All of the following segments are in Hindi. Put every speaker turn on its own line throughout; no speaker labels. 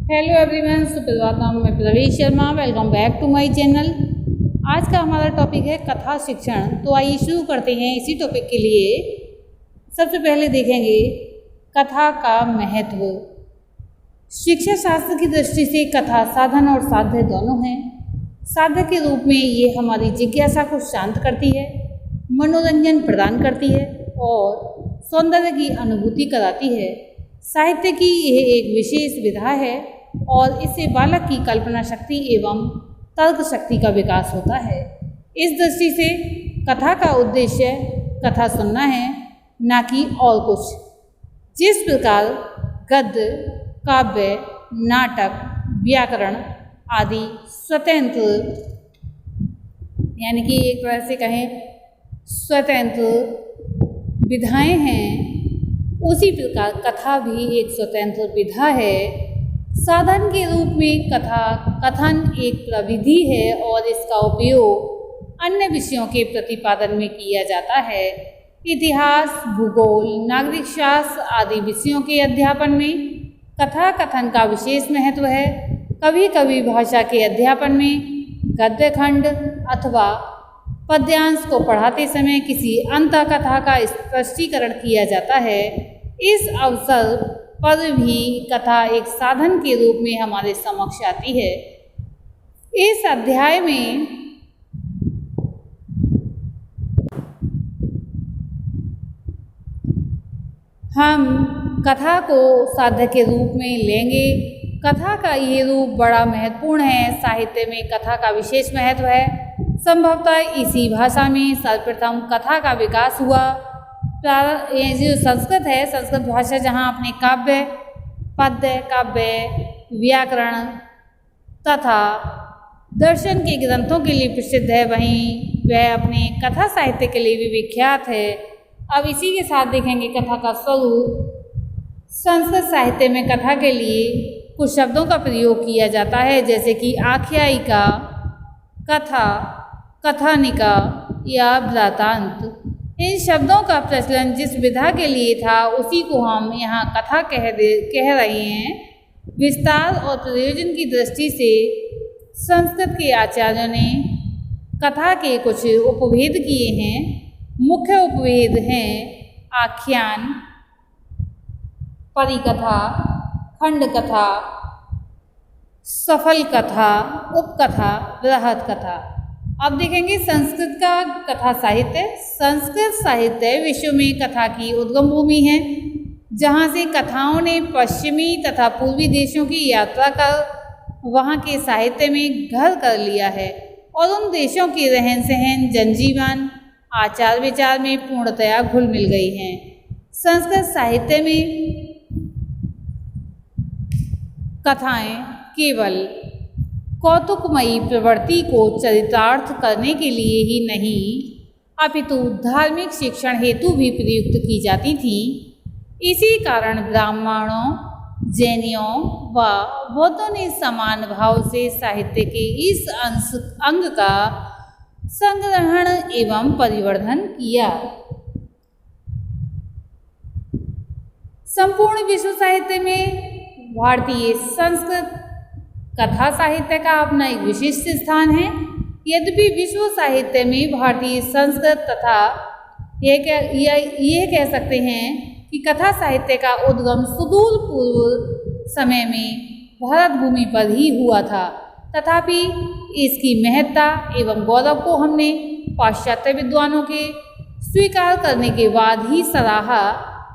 हेलो एवरीवन, सुप्रभात। मैं Pravesh Sharma. Welcome back to my channel. आज का हमारा टॉपिक है कथा शिक्षण। तो आइए शुरू करते हैं। इसी टॉपिक के लिए सबसे पहले देखेंगे कथा का महत्व। शिक्षा शास्त्र की दृष्टि से कथा साधन और साध्य दोनों हैं। साध्य के रूप में ये हमारी जिज्ञासा को शांत करती है, मनोरंजन प्रदान करती है और सौंदर्य की अनुभूति कराती है। साहित्य की यह एक विशेष विधा है और इससे बालक की कल्पना शक्ति एवं तर्क शक्ति का विकास होता है। इस दृष्टि से कथा का उद्देश्य कथा सुनना है, न कि और कुछ। जिस प्रकार गद्य, काव्य, नाटक, व्याकरण आदि स्वतंत्र, यानी कि एक तरह से कहें स्वतंत्र विधाएं हैं, उसी प्रकार कथा भी एक स्वतंत्र विधा है। साधन के रूप में कथन एक प्रविधि है और इसका उपयोग अन्य विषयों के प्रतिपादन में किया जाता है। इतिहास, भूगोल, नागरिक शास्त्र आदि विषयों के अध्यापन में कथा कथन का विशेष महत्व है। कभी कभी भाषा के अध्यापन में गद्य खंड अथवा पद्यांश को पढ़ाते समय किसी अंत कथा का स्पष्टीकरण किया जाता है। इस अवसर पर भी कथा एक साधन के रूप में हमारे समक्ष आती है। इस अध्याय में हम कथा को साध्य के रूप में लेंगे। कथा का ये रूप बड़ा महत्वपूर्ण है। साहित्य में कथा का विशेष महत्व है। संभवतः इसी भाषा में सर्वप्रथम कथा का विकास हुआ। ये जो संस्कृत है, संस्कृत भाषा जहाँ अपने काव्य, पद्य, काव्य, व्याकरण तथा दर्शन के ग्रंथों के लिए प्रसिद्ध है, वहीं वह अपने कथा साहित्य के लिए भी विख्यात है। अब इसी के साथ देखेंगे कथा का स्वरूप। संस्कृत साहित्य में कथा के लिए कुछ शब्दों का प्रयोग किया जाता है, जैसे कि आख्यायिका, कथा, कथानिका या वृत्तांत। इन शब्दों का प्रचलन जिस विधा के लिए था उसी को हम यहाँ कथा कह रहे हैं। विस्तार और प्रयोजन की दृष्टि से संस्कृत के आचार्यों ने कथा के कुछ उपभेद किए हैं। मुख्य उपभेद हैं आख्यान, परिकथा, खंड कथा, सफल कथा, उपकथा, बृहद कथा। अब देखेंगे संस्कृत का कथा साहित्य। संस्कृत साहित्य विश्व में कथा की उद्गम भूमि है, जहाँ से कथाओं ने पश्चिमी तथा पूर्वी देशों की यात्रा कर वहाँ के साहित्य में घर कर लिया है और उन देशों की रहन सहन, जनजीवन, आचार विचार में पूर्णतया घुल मिल गई हैं। संस्कृत साहित्य में कथाएं केवल कौतुकमयी प्रवृत्ति को चरितार्थ करने के लिए ही नहीं, अपितु धार्मिक शिक्षण हेतु भी प्रयुक्त की जाती थीं। इसी कारण ब्राह्मणों, जैनियों व बौद्धों ने समान भाव से साहित्य के इस अंग का संग्रहण एवं परिवर्धन किया। संपूर्ण विश्व साहित्य में भारतीय संस्कृत कथा साहित्य का अपना एक विशिष्ट स्थान है। यद्यपि विश्व साहित्य में भारतीय संस्कृत तथा यह कह सकते हैं कि कथा साहित्य का उद्गम सुदूर पूर्व समय में भारत भूमि पर ही हुआ था, तथापि इसकी महत्ता एवं गौरव को हमने पाश्चात्य विद्वानों के स्वीकार करने के बाद ही सराहा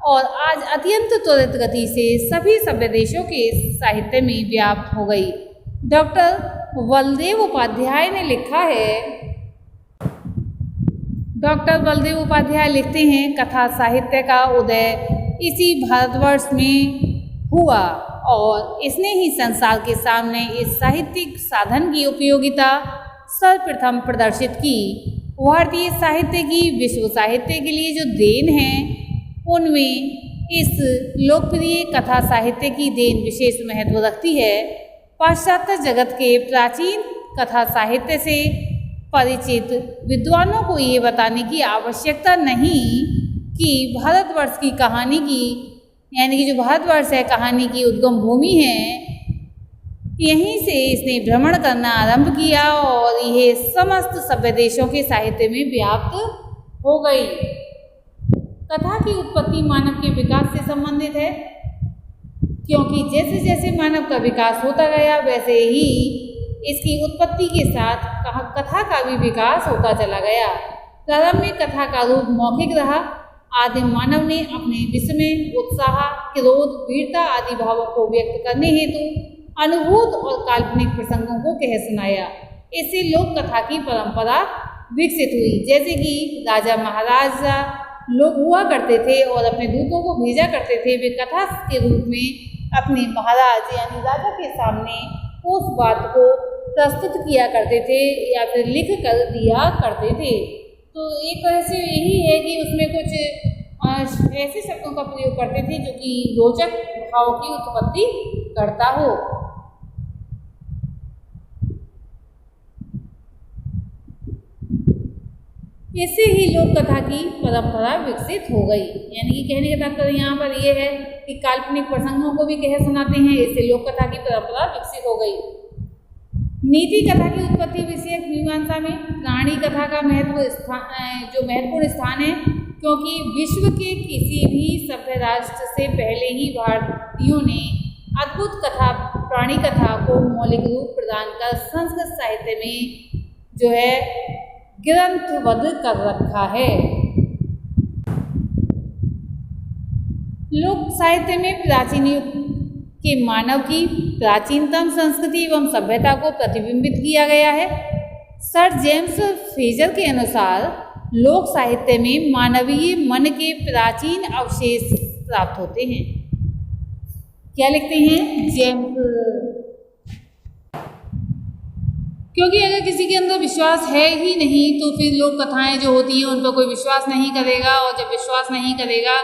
और आज अत्यंत त्वरित गति से सभी सभ्य देशों के साहित्य में व्याप्त हो गई। डॉक्टर बलदेव उपाध्याय ने लिखा है, डॉक्टर बलदेव उपाध्याय लिखते हैं, कथा साहित्य का उदय इसी भारतवर्ष में हुआ और इसने ही संसार के सामने इस साहित्यिक साधन की उपयोगिता सर्वप्रथम प्रदर्शित की। भारतीय साहित्य की विश्व साहित्य के लिए जो देन है, उनमें इस लोकप्रिय कथा साहित्य की देन विशेष महत्व रखती है। पाश्चात्य जगत के प्राचीन कथा साहित्य से परिचित विद्वानों को ये बताने की आवश्यकता नहीं कि भारतवर्ष की कहानी की, यानी कि जो भारतवर्ष है, कहानी की उद्गम भूमि है, यहीं से इसने भ्रमण करना आरंभ किया और यह समस्त सभ्य देशों के साहित्य में व्याप्त हो गई। कथा की उत्पत्ति मानव के विकास से संबंधित है, क्योंकि जैसे जैसे मानव का विकास होता गया वैसे ही इसकी उत्पत्ति के साथ कथा का भी विकास होता चला गया। प्रारंभ में कथा का रूप मौखिक रहा। आदिम मानव ने अपने विस्मय, उत्साह, क्रोध, वीरता आदि भावों को व्यक्त करने हेतु अनुभूत और काल्पनिक प्रसंगों को कह सुनाया। इससे लोक कथा की परंपरा विकसित हुई। जैसे कि राजा महाराजा लोग हुआ करते थे और अपने दूतों को भेजा करते थे, वे कथा के रूप में अपने महाराज यानी राजा के सामने उस बात को प्रस्तुत किया करते थे या फिर लिख कर दिया करते थे। तो एक तरह से यही है कि उसमें कुछ ऐसे शब्दों का प्रयोग करते थे जो कि रोचक भाव की उत्पत्ति करता हो। इससे ही लोक कथा की परंपरा विकसित हो गई। यानी कि कहने का तात्पर्य यहाँ पर यह है कि काल्पनिक प्रसंगों को भी कह सुनाते हैं, इससे लोक कथा की परंपरा विकसित हो गई। नीति कथा की उत्पत्ति विषयक मीमांसा में प्राणी कथा का महत्वपूर्ण स्थान है, क्योंकि विश्व के किसी भी सभ्य राष्ट्र से पहले ही भारतीयों ने अद्भुत कथा प्राणी कथा को मौलिक रूप प्रदान कर संस्कृत साहित्य में जो है ग्रंथबद्ध कर रखा है। लोक साहित्य में प्राचीन युग के मानव की प्राचीनतम संस्कृति एवं सभ्यता को प्रतिबिंबित किया गया है। सर जेम्स फ्रेजर के अनुसार लोक साहित्य में मानवीय मन के प्राचीन अवशेष प्राप्त होते हैं। क्या लिखते हैं जेम्स? क्योंकि अगर किसी के अंदर विश्वास है ही नहीं तो फिर लोक कथाएं जो होती हैं उन पर कोई विश्वास नहीं करेगा, और जब विश्वास नहीं करेगा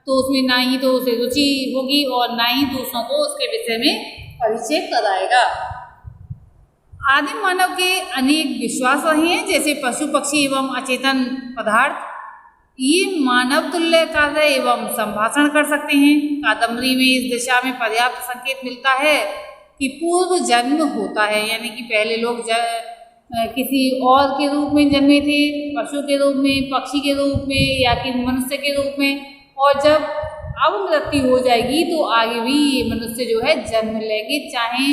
तो उसमें ना ही तो उसे रुचि होगी और ना ही दूसरों को उसके विषय में परिचय कराएगा। आदिम मानव के अनेक विश्वास रहे हैं, जैसे पशु पक्षी एवं अचेतन पदार्थ। ये मानव तुल्य कार्य एवं संभाषण कर सकते हैं। कादम्बरी में इस दिशा में पर्याप्त संकेत मिलता है कि पूर्व जन्म होता है, यानी कि पहले लोग किसी और के रूप में जन्मे थे, पशु के रूप में, पक्षी के रूप में या कि मनुष्य के रूप में, और जब अब मृत्यु हो जाएगी तो आगे भी ये मनुष्य जो है जन्म लेंगे, चाहे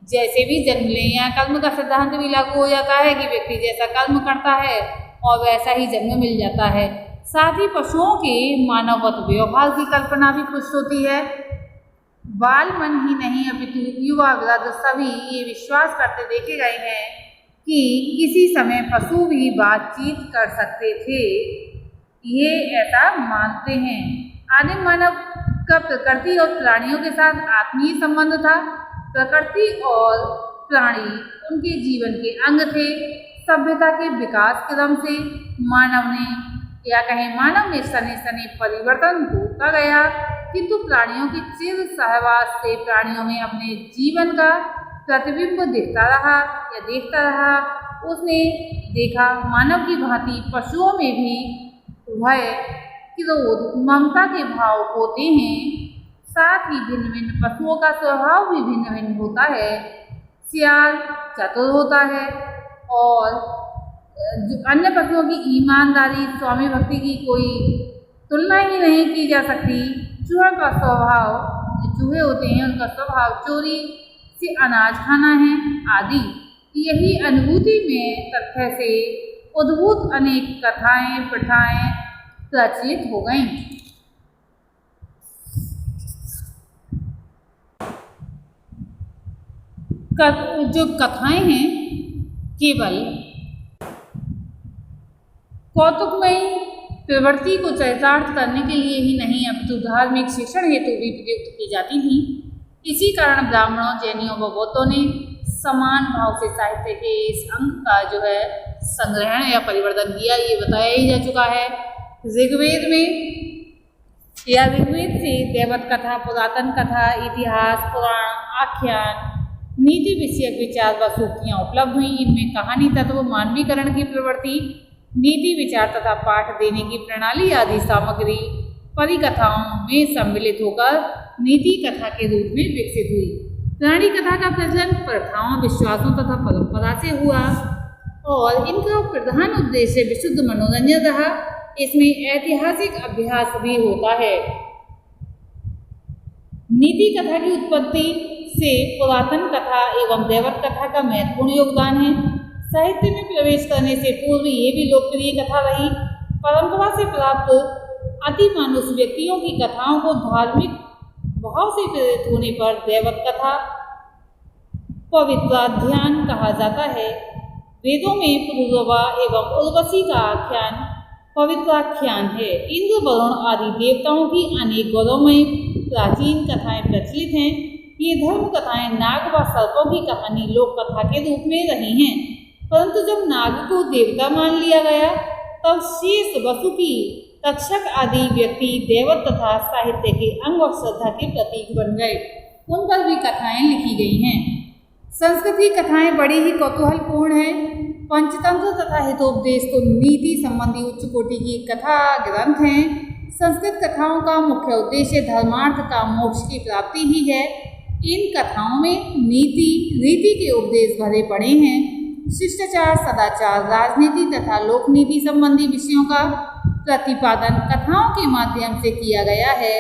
जैसे भी जन्म लें। यहाँ कर्म का सिद्धांत भी लागू हो जाता है कि व्यक्ति जैसा कर्म करता है और वैसा ही जन्म मिल जाता है। साथ ही पशुओं के मानववत व्यवहार की कल्पना भी पुष्ट होती है। बाल मन ही नहीं अपितु युवा वृद्ध सभी ये विश्वास करते देखे गए हैं कि किसी समय पशु भी बातचीत कर सकते थे। ये ऐसा मानते हैं। आदिम मानव का प्रकृति और प्राणियों के साथ आत्मीय संबंध था। प्रकृति और प्राणी उनके जीवन के अंग थे। सभ्यता के विकास क्रम से मानव में सने सने परिवर्तन होता गया, किंतु प्राणियों के चिर सहवास से प्राणियों में अपने जीवन का प्रतिबिंब देखता रहा। उसने देखा मानव की भांति पशुओं में भी भय, क्रोध, ममता के भाव होते हैं। साथ ही भिन्न भिन्न पशुओं का स्वभाव भी भिन्न भिन्न होता है। सियार चतुर होता है और अन्य पशुओं की ईमानदारी, स्वामी भक्ति की कोई तुलना ही नहीं की जा सकती। चूहा का स्वभाव, जो चूहे होते हैं उनका स्वभाव चोरी से अनाज खाना है आदि। यही अनुभूति में तथ्य से उद्भूत अनेक कथाएं प्रथाएं प्रचलित हो गईं। जो कथाएं हैं केवल कौतुकमयी प्रवृत्ति को चरितार्थ करने के लिए ही नहीं अपितु धार्मिक शिक्षण हेतु भी प्रयुक्त की जाती थी। इसी कारण ब्राह्मणों, जैनियों व बौद्धों ने समान भाव से साहित्य के इस अंग का जो है संग्रहण या परिवर्तन किया। ये बताया ही जा चुका है। ऋग्वेद से देवत कथा, पुरातन कथा, इतिहास, पुराण, आख्यान, नीति विषयक विचार व सूक्तियाँ उपलब्ध हुई। इनमें कहानी तत्व, मानवीकरण की प्रवृत्ति, नीति विचार तथा पाठ देने की प्रणाली आदि सामग्री परिकथाओं में सम्मिलित होकर नीति कथा के रूप में विकसित हुई। प्राणी कथा का प्रचलन प्रथाओं, विश्वासों तथा परंपरा से हुआ और इनका प्रधान उद्देश्य विशुद्ध मनोरंजन रहा। इसमें ऐतिहासिक अभ्यास भी होता है। नीति कथा की उत्पत्ति से पुरातन कथा एवं दैवत कथा का महत्वपूर्ण योगदान है। साहित्य में प्रवेश करने से पूर्व ये भी लोकप्रिय कथा रही। परंपरा से प्राप्त अतिमानुष व्यक्तियों की कथाओं को धार्मिक भाव से प्रेरित होने पर दैवत कथा पवित्राध्यान कहा जाता है। वेदों में पुरुरवा एवं उर्वशी का आख्यान पवित्राख्यान है। इंद्र, वरुण आदि देवताओं की अनेक गौरवमय प्राचीन कथाएं प्रचलित हैं। ये धर्म कथाएं नाग व सर्पों की कहानी लोक कथा के रूप में रही हैं, परंतु जब नाग को देवता मान लिया गया तब शेष, वसुकी, तक्षक आदि व्यक्ति दैवत तथा साहित्य के अंग और श्रद्धा के प्रतीक बन गए। उन पर भी कथाएं लिखी गई हैं। संस्कृत की कथाएं बड़ी ही कौतूहलपूर्ण हैं। पंचतंत्र तथा हितोपदेश तो नीति संबंधी उच्च कोटि की कथा ग्रंथ हैं। संस्कृत कथाओं का मुख्य उद्देश्य धर्मार्थ का मोक्ष की प्राप्ति ही है। इन कथाओं में नीति, रीति के उपदेश भरे पड़े हैं। शिष्टाचार, सदाचार, राजनीति तथा लोकनीति संबंधी विषयों का प्रतिपादन कथाओं के माध्यम से किया गया है।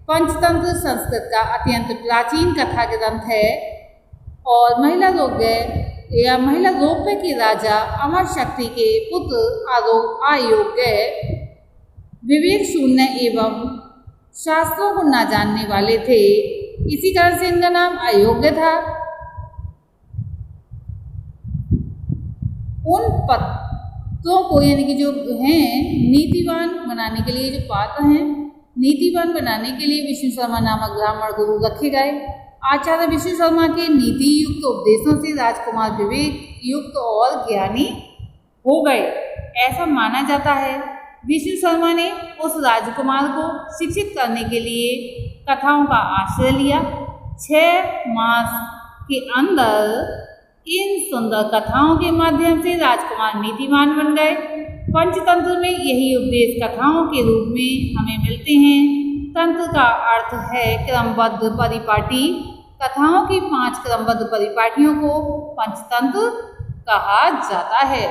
पंचतंत्र संस्कृत का अत्यंत प्राचीन कथा ग्रंथ है और महिला रौप्य के राजा अमर शक्ति के पुत्र अयोग्य, विवेक शून्य एवं शास्त्रों को न जानने वाले थे। इसी कारण से इनका नाम अयोग्य था। उन पत्रों को यानी कि जो हैं नीतिवान बनाने के लिए, जो पात्र हैं नीतिवान बनाने के लिए विष्णु शर्मा नामक ब्राह्मण गुरु रखे गए। आचार्य विष्णु शर्मा के नीति युक्त उपदेशों से राजकुमार विवेक युक्त और ज्ञानी हो गए, ऐसा माना जाता है। विष्णु शर्मा ने उस राजकुमार को शिक्षित करने के लिए कथाओं का आश्रय लिया। 6 मास के अंदर इन सुंदर कथाओं के माध्यम से राजकुमार नीतिवान बन गए। पंचतंत्र में यही उपदेश कथाओं के रूप में हमें मिलते हैं। तंत्र का अर्थ है क्रमबद्ध परिपाटी। कथाओं की 5 क्रमबद्ध परिपाटियों को पंचतंत्र कहा जाता है।